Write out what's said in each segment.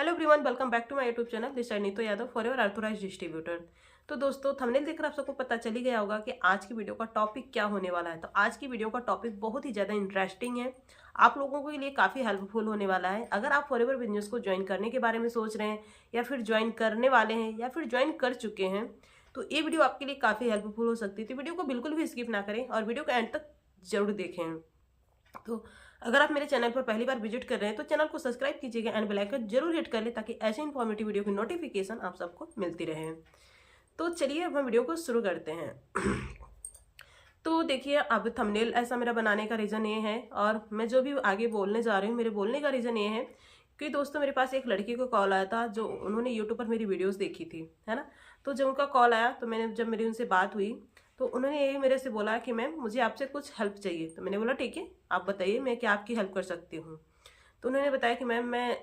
Hello everyone, welcome back to my YouTube channel. This side Neetu Yadav for your authorised distributor. तो दोस्तों, thumbnail देखकर आप सबको पता चल ही गया होगा कि आज की वीडियो का टॉपिक क्या होने वाला है। तो आज की वीडियो का टॉपिक बहुत ही ज़्यादा इंटरेस्टिंग है, आप लोगों के लिए काफ़ी हेल्पफुल होने वाला है। अगर आप फॉरएवर बिजनेस को ज्वाइन करने के बारे में सोच रहे हैं या फिर ज्वाइन करने वाले हैं या फिर ज्वाइन कर चुके हैं, तो ये वीडियो आपके लिए काफ़ी हेल्पफुल हो सकती है। तो वीडियो को बिल्कुल भी स्किप ना करें और वीडियो को एंड तक जरूर देखें। तो अगर आप मेरे चैनल पर पहली बार विजिट कर रहे हैं तो चैनल को सब्सक्राइब कीजिएगा एंड बेल आइकन जरूर हिट कर ले, ताकि ऐसे इन्फॉर्मेटिव वीडियो की नोटिफिकेशन आप सबको मिलती रहे। तो चलिए अब हम वीडियो को शुरू करते हैं। तो देखिए, अब थंबनेल ऐसा मेरा बनाने का रीज़न ये है, और मैं जो भी आगे बोलने जा रही हूँ मेरे बोलने का रीज़न ये है कि दोस्तों, मेरे पास एक लड़की को कॉल आया था जो उन्होंने यूट्यूब पर मेरी वीडियोस देखी थी, है ना। तो जब उनका कॉल आया तो जब मेरी उनसे बात हुई तो उन्होंने यही मेरे से बोला कि मैम मुझे आपसे कुछ हेल्प चाहिए। तो मैंने बोला ठीक है, आप बताइए मैं क्या आपकी हेल्प कर सकती हूँ। तो उन्होंने बताया कि मैम मैं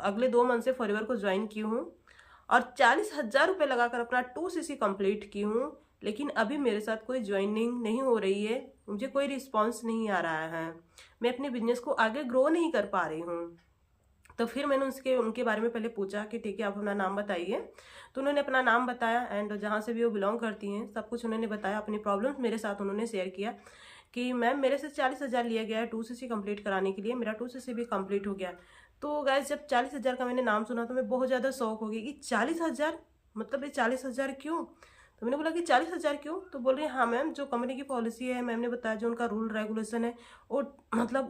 अगले 2 मंथ से फॉरएवर को ज्वाइन की हूँ और 40,000 रुपये लगाकर अपना 2cc कंप्लीट की हूँ, लेकिन अभी मेरे साथ कोई ज्वाइनिंग नहीं हो रही है, मुझे कोई रिस्पॉन्स नहीं आ रहा है, मैं अपने बिजनेस को आगे ग्रो नहीं कर पा रही हूँ। तो फिर मैंने उनके बारे में पहले पूछा कि ठीक है, आप अपना नाम बताइए। तो उन्होंने अपना नाम बताया एंड जहाँ से भी वो बिलोंग करती हैं सब कुछ उन्होंने बताया, अपनी प्रॉब्लम्स मेरे साथ उन्होंने शेयर किया कि मैम मेरे से 40,000 लिया गया है 2cc कंप्लीट कराने के लिए, मेरा 2cc भी कंप्लीट हो गया। तो गाइस, जब 40,000 का मैंने नाम सुना तो मैं बहुत ज़्यादा शौक हो गई कि 40,000, मतलब ये 40,000 क्यों। तो मैंने बोला कि 40,000 क्यों। तो बोल रही है हाँ मैम, जो कंपनी की पॉलिसी है, मैम ने बताया जो उनका रूल रेगुलेशन है वो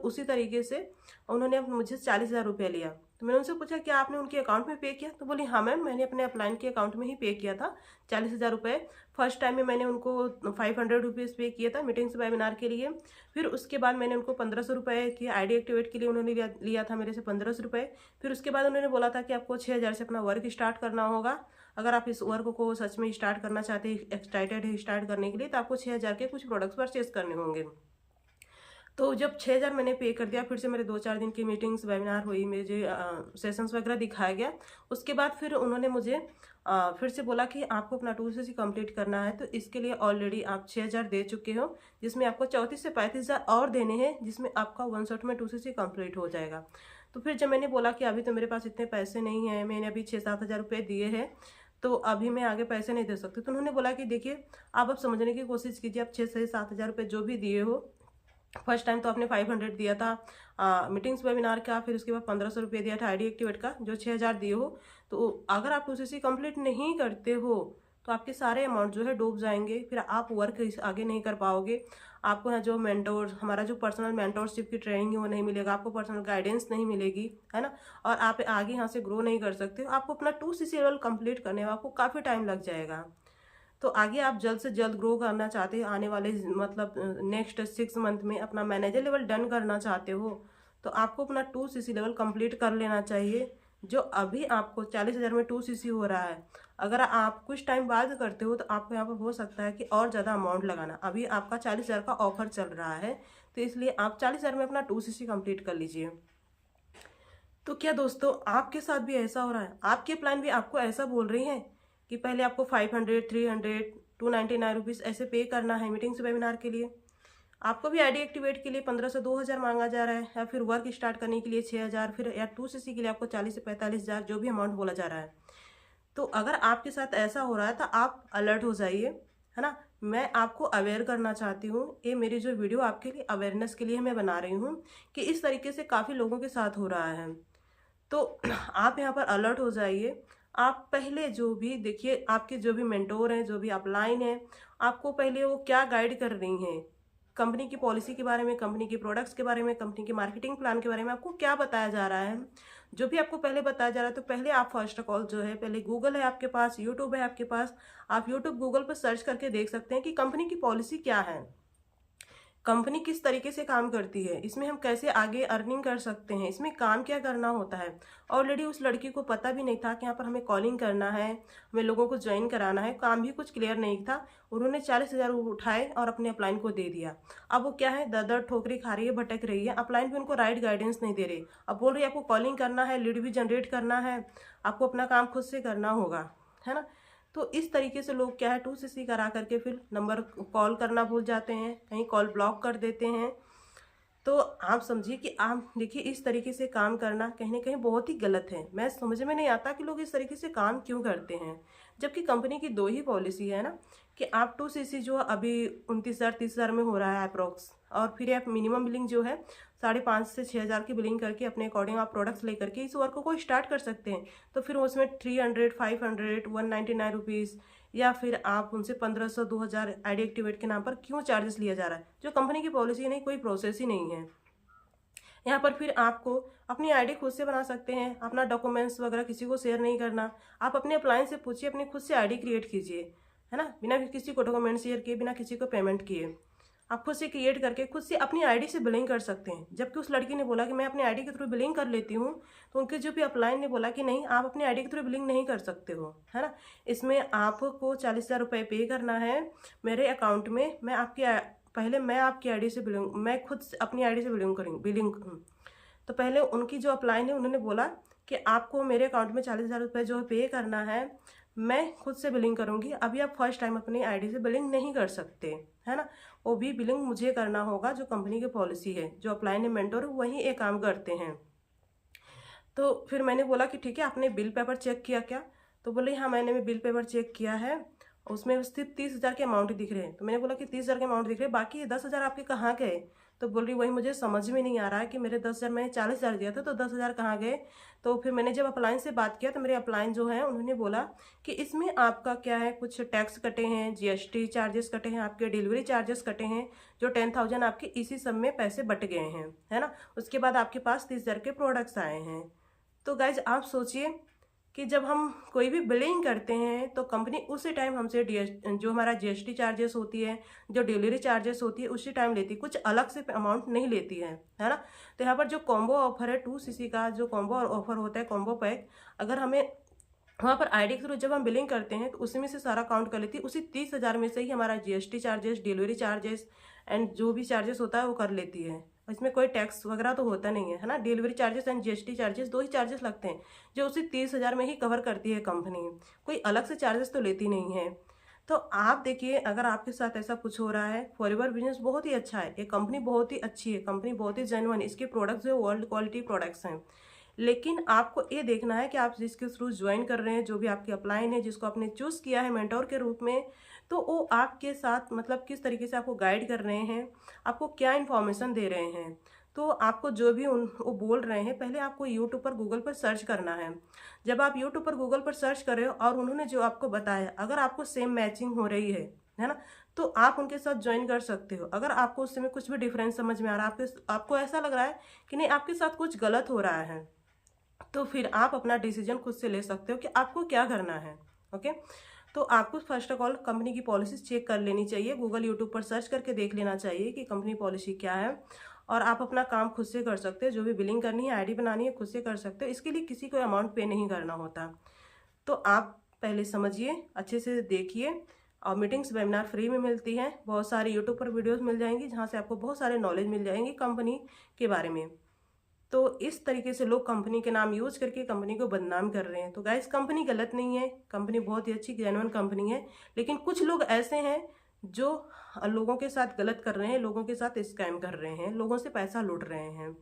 उसी तरीके से उन्होंने मुझे 40,000 रुपया लिया। तो मैंने उनसे पूछा क्या आपने उनके अकाउंट में पे किया। तो बोली हाँ मैम, मैंने अपने अपलाइन के अकाउंट में ही पे किया था 40,000 रुपये। फर्स्ट टाइम में मैंने उनको 500 रुपीज़ पे किया था मीटिंग्स वेबिनार के लिए। फिर उसके बाद मैंने उनको 1,500 रुपये की आईडी एक्टिवेट के लिए उन्होंने लिया था मेरे से 1,500 रुपये। फिर उसके बाद उन्होंने बोला था कि आपको 6,000 से अपना वर्क स्टार्ट करना होगा। अगर आप इस वर्क को सच में स्टार्ट करना चाहते हैं, एक्साइटेड है स्टार्ट करने के लिए, तो आपको 6,000 के कुछ प्रोडक्ट्स परचेज करने होंगे। तो जब 6,000 मैंने पे कर दिया, फिर से मेरे 2-4 दिन की मीटिंग्स वेबिनार हुई, मुझे सेशंस वगैरह दिखाया गया। उसके बाद फिर उन्होंने मुझे फिर से बोला कि आपको अपना 2cc कंप्लीट करना है, तो इसके लिए ऑलरेडी आप 6,000 दे चुके हो, जिसमें आपको 34 से 35,000 और देने हैं, जिसमें आपका 1 शॉट में 2cc कंप्लीट हो जाएगा। तो फिर जब मैंने बोला कि अभी तो मेरे पास इतने पैसे नहीं हैं, मैंने अभी 6-7,000 रुपये दिए हैं, तो अभी मैं आगे पैसे नहीं दे सकती। तो उन्होंने बोला कि देखिए, आप अब समझने की कोशिश कीजिए, आप 6 से 7,000 रुपये जो भी दिए हो, फर्स्ट टाइम तो आपने 500 दिया था मीटिंग्स वेबिनार का, फिर उसके बाद 1,500 रुपये दिया था आईडी एक्टिवेट का, जो 6,000 दिए हो। तो अगर आप 2cc कंप्लीट नहीं करते हो तो आपके सारे अमाउंट जो है डूब जाएंगे, फिर आप वर्क आगे नहीं कर पाओगे। आपको यहाँ जो मेंटोर, हमारा जो पर्सनल मेंटोरशिप की ट्रेनिंग है वो नहीं मिलेगा, आपको पर्सनल गाइडेंस नहीं मिलेगी, है ना। और आप आगे यहाँ से ग्रो नहीं कर सकते। आपको अपना 2cc लेवल कंप्लीट करने में आपको काफ़ी टाइम लग जाएगा। तो आगे आप जल्द से जल्द ग्रो करना चाहते हैं, आने वाले नेक्स्ट 6 मंथ में अपना मैनेजर लेवल डन करना चाहते हो, तो आपको अपना 2cc लेवल कंप्लीट कर लेना चाहिए। जो अभी आपको 40,000 में 2cc हो रहा है, अगर आप कुछ टाइम बाद करते हो तो आपको यहाँ पर हो सकता है कि और ज़्यादा अमाउंट लगाना। अभी आपका 40,000 का ऑफर चल रहा है, तो इसलिए आप 40,000 में अपना 2cc कंप्लीट कर लीजिए। तो क्या दोस्तों, आपके साथ भी ऐसा हो रहा है? आपके प्लान भी आपको ऐसा बोल रही हैं कि पहले आपको 500, 300, 299 रुपीज़ ऐसे पे करना है मीटिंग्स वेबिनार के लिए। आपको भी आईडी एक्टिवेट के लिए 15 से 2,000 मांगा जा रहा है, या फिर वर्क स्टार्ट करने के लिए 6,000, फिर या 2cc के लिए आपको 40 से 45,000 जो भी अमाउंट बोला जा रहा है। तो अगर आपके साथ ऐसा हो रहा है तो आप अलर्ट हो जाइए, है ना। मैं आपको अवेयर करना चाहती हूँ, ये मेरी जो वीडियो आपके लिए अवेयरनेस के लिए मैं बना रही हूँ कि इस तरीके से काफ़ी लोगों के साथ हो रहा है। तो आप यहाँ पर अलर्ट हो जाइए। आप पहले जो भी देखिए, आपके जो भी मेंटोर हैं, जो भी अपलाइन हैं, आपको पहले वो क्या गाइड कर रही हैं, कंपनी की पॉलिसी के बारे में, कंपनी के प्रोडक्ट्स के बारे में, कंपनी के मार्केटिंग प्लान के बारे में आपको क्या बताया जा रहा है। जो भी आपको पहले बताया जा रहा है, तो पहले आप फर्स्ट ऑफ ऑल जो है, पहले गूगल है आपके पास, यूट्यूब है आपके पास, आप यूट्यूब गूगल पर सर्च करके देख सकते हैं कि कंपनी की पॉलिसी क्या है, कंपनी किस तरीके से काम करती है, इसमें हम कैसे आगे अर्निंग कर सकते हैं, इसमें काम क्या करना होता है। ऑलरेडी उस लड़की को पता भी नहीं था कि यहाँ पर हमें कॉलिंग करना है, हमें लोगों को ज्वाइन कराना है, काम भी कुछ क्लियर नहीं था। उन्होंने 40,000 उठाए और अपने अपलाइन को दे दिया। अब वो क्या है, दर दर ठोकरी खा रही है, भटक रही है, अपलाइन भी उनको राइट गाइडेंस नहीं दे रही। अब बोल रही है आपको कॉलिंग करना है, लीड भी जनरेट करना है, आपको अपना काम खुद से करना होगा, है ना। तो इस तरीके से लोग क्या है, 2cc करा करके फिर नंबर कॉल करना भूल जाते हैं, कहीं कॉल ब्लॉक कर देते हैं। तो आप समझिए कि आप देखिए इस तरीके से काम करना कहीं ना कहीं बहुत ही गलत है। मैं समझ में नहीं आता कि लोग इस तरीके से काम क्यों करते हैं, जबकि कंपनी की दो ही पॉलिसी है ना, कि आप 2cc जो अभी 29,000 30,000 में हो रहा है अप्रोक्स, और फिर आप मिनिमम बिलिंग जो है 5,500 से 6,000 की बिलिंग करके अपने अकॉर्डिंग आप प्रोडक्ट्स लेकर के इस वर्क को स्टार्ट कर सकते हैं। तो फिर उसमें 300 500 199 रुपीज़, या फिर आप उनसे 1,500 2,000 आईडी एक्टिवेट के नाम पर क्यों चार्जेस लिया जा रहा है, जो कंपनी की पॉलिसी नहीं, कोई प्रोसेस ही नहीं है। यहाँ पर फिर आपको अपनी आईडी खुद से बना सकते हैं, अपना डॉक्यूमेंट्स वगैरह किसी को शेयर नहीं करना। आप अपने अप्लायंस से पूछिए, अपनी खुद से आईडी क्रिएट कीजिए, है ना, बिना किसी को डॉक्यूमेंट शेयर किए, बिना किसी को पेमेंट किए आप खुद से क्रिएट करके खुद से अपनी आईडी से बिलिंग कर सकते हैं। जबकि उस लड़की ने बोला कि मैं अपनी आईडी के थ्रू बिलिंग कर लेती हूँ, तो उनके जो भी अप्लायन ने बोला कि नहीं, आप अपनी आईडी के थ्रू बिलिंग नहीं कर सकते हो, है ना। इसमें आपको 40,000 रुपये पे करना है मेरे अकाउंट में। पहले मैं आपकी आईडी से बिलिंग, मैं खुद से अपनी आईडी से बिलिंग। तो पहले उनकी जो अप्लायन है उन्होंने बोला कि आपको मेरे अकाउंट में 40,000 रुपये जो पे करना है, मैं खुद से बिलिंग करूंगी। अभी आप फर्स्ट टाइम अपनी आईडी से बिलिंग नहीं कर सकते, है ना। वो भी बिलिंग मुझे करना होगा, जो कंपनी की पॉलिसी है। जो अप्लायन है मेंटोर वही ये काम करते हैं। तो फिर मैंने बोला कि ठीक है, आपने बिल पेपर चेक किया क्या? तो बोले हाँ, मैंने बिल पेपर चेक किया है, उसमें सिर्फ 30,000 के अमाउंट दिख रहे हैं। तो मैंने बोला कि 30,000 के अमाउंट दिख रहे हैं, बाकी 10,000 आपके कहाँ गए? तो बोल रही वही मुझे समझ में नहीं आ रहा है कि मेरे 10,000, मैंने 40,000 दिया था तो 10,000 कहाँ गए? तो फिर मैंने जब अप्लायंस से बात किया तो मेरे अप्लायंस जो है उन्होंने बोला कि इसमें आपका क्या है, कुछ टैक्स कटे हैं, जीएसटी चार्जेस कटे हैं, आपके डिलीवरी चार्जेस कटे हैं, जो 10,000 आपके इसी सब में पैसे बट गए हैं, है ना। उसके बाद आपके पास 30,000 के प्रोडक्ट्स आए हैं। तो गाइज आप सोचिए कि जब हम कोई भी बिलिंग करते हैं तो कंपनी उसी टाइम हमसे जो हमारा जीएसटी चार्जेस होती है, जो डिलीवरी चार्जेस होती है, उसी टाइम लेती है, कुछ अलग से अमाउंट नहीं लेती है ना। तो यहाँ पर जो कॉम्बो ऑफर है 2cc का, जो कॉम्बो ऑफर होता है, कॉम्बो पैक, अगर हमें वहाँ पर आईडी के थ्रू जब हम बिलिंग करते हैं तो उसी में से सारा काउंट कर लेती है, उसी 30,000 में से ही हमारा GST charges, delivery charges and जो भी चार्जेस होता है वो कर लेती है। इसमें कोई टैक्स वगैरह तो होता नहीं है ना। Delivery charges and GST charges, दो ही चार्जेस लगते हैं, जो उसी 30,000 में ही कवर करती है कंपनी, कोई अलग से चार्जेस तो लेती नहीं है। तो आप देखिए, अगर आपके साथ ऐसा कुछ हो रहा है, फॉरएवर बिजनेस बहुत ही अच्छा है, ये कंपनी बहुत ही अच्छी है, कंपनी बहुत ही जेन्युइन, इसके प्रोडक्ट्स जो वर्ल्ड क्वालिटी प्रोडक्ट्स हैं। लेकिन आपको ये देखना है कि आप जिसके थ्रू ज्वाइन कर रहे हैं, जो भी आपके अप्लाइन है, जिसको आपने चूज़ किया है मेंटोर के रूप में, तो वो आपके साथ मतलब किस तरीके से आपको गाइड कर रहे हैं, आपको क्या इन्फॉर्मेशन दे रहे हैं। तो आपको जो भी वो बोल रहे हैं, पहले आपको यूट्यूब पर गूगल पर सर्च करना है। जब आप यूट्यूब पर गूगल पर सर्च कर रहे हो और उन्होंने जो आपको बताया, अगर आपको सेम मैचिंग हो रही है ना, तो आप उनके साथ ज्वाइन कर सकते हो। अगर आपको उससे में कुछ भी डिफरेंस समझ में आ रहा है, आपको ऐसा लग रहा है कि नहीं आपके साथ कुछ गलत हो रहा है, तो फिर आप अपना डिसीजन खुद से ले सकते हो कि आपको क्या करना है। ओके, तो आपको फर्स्ट ऑफ ऑल कंपनी की पॉलिसी चेक कर लेनी चाहिए, गूगल यूट्यूब पर सर्च करके देख लेना चाहिए कि कंपनी पॉलिसी क्या है, और आप अपना काम खुद से कर सकते हो। जो भी बिलिंग करनी है, आईडी बनानी है, खुद से कर सकते हो। इसके लिए किसी को अमाउंट पे नहीं करना होता। तो आप पहले समझिए, अच्छे से देखिए। और मीटिंग्स वेबिनार फ्री में मिलती हैं, बहुत सारी यूट्यूब पर वीडियोज़ मिल जाएंगी जहाँ से आपको बहुत सारे नॉलेज मिल जाएंगी कंपनी के बारे में। तो इस तरीके से लोग कंपनी के नाम यूज करके कंपनी को बदनाम कर रहे हैं। तो गाइस, कंपनी गलत नहीं है, कंपनी बहुत ही अच्छी जेन्युइन कंपनी है, लेकिन कुछ लोग ऐसे हैं जो लोगों के साथ गलत कर रहे हैं, लोगों के साथ स्कैम कर रहे हैं, लोगों से पैसा लूट रहे हैं।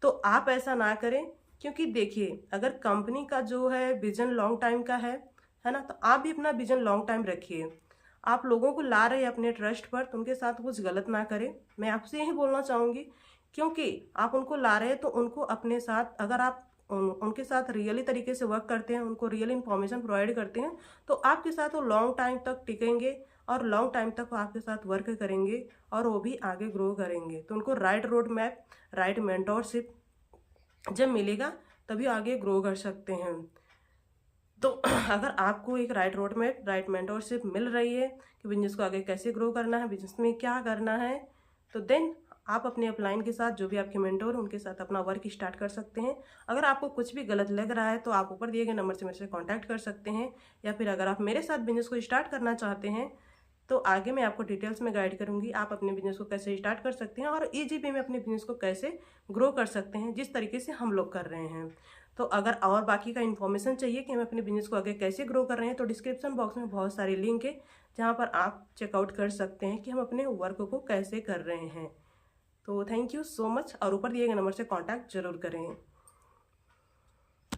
तो आप ऐसा ना करें, क्योंकि देखिए, अगर कंपनी का जो है विजन लॉन्ग टाइम का है ना, तो आप भी अपना विजन लॉन्ग टाइम रखिए। आप लोगों को ला रहे हैं अपने ट्रस्ट पर, तो उनके साथ कुछ गलत ना करें। मैं आपसे यही बोलना चाहूँगी, क्योंकि आप उनको ला रहे हैं तो उनको अपने साथ, अगर आप उनके साथ रियली तरीके से वर्क करते हैं, उनको रियल इन्फॉर्मेशन प्रोवाइड करते हैं, तो आपके साथ वो लॉन्ग टाइम तक टिकेंगे और लॉन्ग टाइम तक वो आपके साथ वर्क करेंगे और वो भी आगे ग्रो करेंगे। तो उनको right road map, right mentorship जब मिलेगा तभी आगे ग्रो कर सकते हैं। तो अगर आपको एक right road map, right mentorship मिल रही है कि बिजनेस को आगे कैसे ग्रो करना है, बिजनेस में क्या करना है, तो देन आप अपने अपलाइन के साथ, जो भी आपके मेंटोर, उनके साथ अपना वर्क स्टार्ट कर सकते हैं। अगर आपको कुछ भी गलत लग रहा है तो आप ऊपर दिए गए नंबर से मेरे से कांटेक्ट कर सकते हैं, या फिर अगर आप मेरे साथ बिजनेस को स्टार्ट करना चाहते हैं तो आगे मैं आपको डिटेल्स में गाइड करूंगी, आप अपने बिजनेस को कैसे स्टार्ट कर सकते हैं और ईजी वे में अपने बिजनेस को कैसे ग्रो कर सकते हैं, जिस तरीके से हम लोग कर रहे हैं। तो अगर और बाकी का इन्फॉर्मेशन चाहिए कि हम अपने बिजनेस को आगे कैसे ग्रो कर रहे हैं, तो डिस्क्रिप्शन बॉक्स में बहुत सारे लिंक है जहाँ पर आप चेकआउट कर सकते हैं कि हम अपने वर्क को कैसे कर रहे हैं। तो थैंक यू सो मच, और ऊपर दिए गए नंबर से कॉन्टैक्ट जरूर करें।